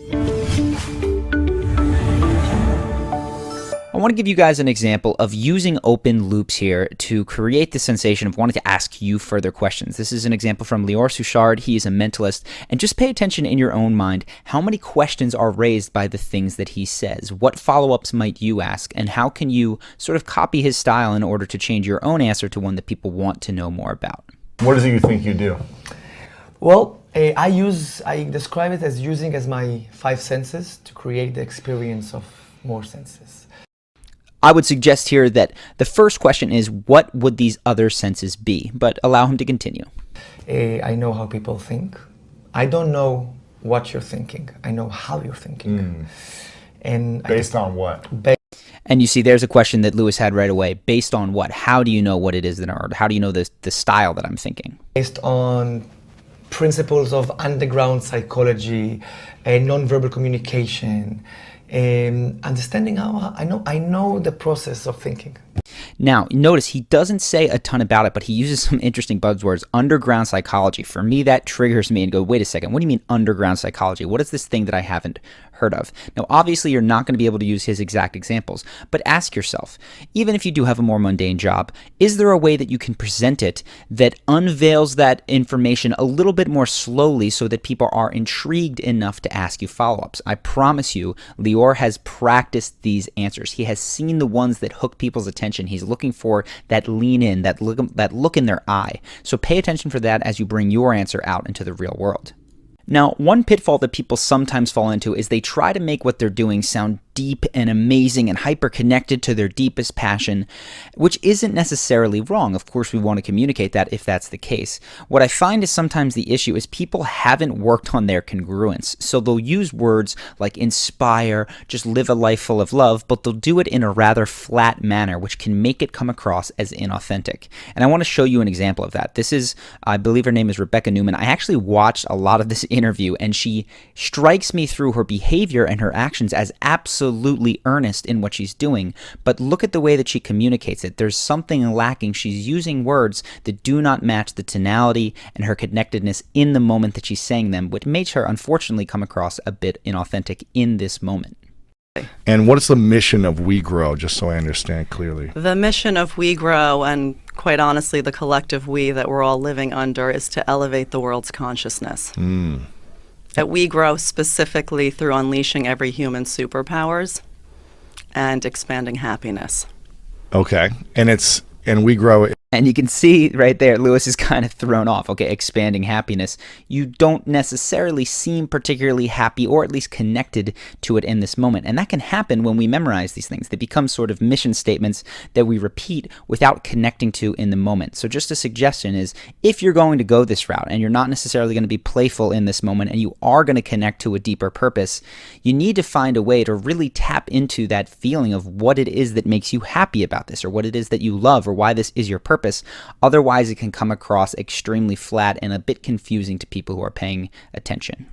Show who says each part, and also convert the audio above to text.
Speaker 1: I want to give you guys an example of using open loops here to create the sensation of wanting to ask you further questions. This is an example from Lior Suchard. He is a mentalist. And just pay attention in your own mind how many questions are raised by the things that he says. What follow-ups might you ask? And how can you sort of copy his style in order to change your own answer to one that people want to know more about?
Speaker 2: What is it you think you do?
Speaker 3: Well, I describe it as using as my 5 senses to create the experience of more senses.
Speaker 1: I would suggest here that the first question is, what would these other senses be? But allow him to continue.
Speaker 3: I know how people think. I don't know what you're thinking. I know how you're thinking. And
Speaker 2: based on what?
Speaker 1: And you see, there's a question that Lewis had right away. Based on what? How do you know what it is that, or how do you know the style that I'm thinking?
Speaker 3: Based on principles of underground psychology, nonverbal communication, understanding how I know the process of thinking.
Speaker 1: Now, notice he doesn't say a ton about it, but he uses some interesting buzzwords. Underground psychology. For me, that triggers me and go, wait a second, what do you mean underground psychology? What is this thing that I haven't heard of? Now, obviously, you're not going to be able to use his exact examples, but ask yourself, even if you do have a more mundane job, is there a way that you can present it that unveils that information a little bit more slowly so that people are intrigued enough to ask you follow-ups? I promise you, Lior has practiced these answers. He has seen the ones that hook people's attention. He's looking for that lean in, that look in their eye. So pay attention for that as you bring your answer out into the real world. Now, one pitfall that people sometimes fall into is they try to make what they're doing sound deep and amazing and hyper-connected to their deepest passion, which isn't necessarily wrong. Of course, we want to communicate that if that's the case. What I find is sometimes the issue is people haven't worked on their congruence. So they'll use words like inspire, just live a life full of love, but they'll do it in a rather flat manner, which can make it come across as inauthentic. And I want to show you an example of that. This is, I believe her name is Rebecca Newman. I actually watched a lot of this interview, and she strikes me through her behavior and her actions as absolutely earnest in what she's doing, but look at the way that she communicates it. There's something lacking. She's using words that do not match the tonality and her connectedness in the moment that she's saying them, which makes her unfortunately come across a bit inauthentic in this moment.
Speaker 2: And what is the mission of We Grow, just so I understand clearly?
Speaker 4: The mission of We Grow, and quite honestly the collective we that we're all living under, is to elevate the world's consciousness. That we grow specifically through unleashing every human's superpowers and expanding happiness.
Speaker 2: Okay. And We Grow.
Speaker 1: And you can see right there, Lewis is kind of thrown off. Okay, expanding happiness. You don't necessarily seem particularly happy or at least connected to it in this moment. And that can happen when we memorize these things. They become sort of mission statements that we repeat without connecting to in the moment. So just a suggestion is, if you're going to go this route and you're not necessarily going to be playful in this moment and you are going to connect to a deeper purpose, you need to find a way to really tap into that feeling of what it is that makes you happy about this, or what it is that you love, or why this is your purpose. Otherwise, it can come across extremely flat and a bit confusing to people who are paying attention.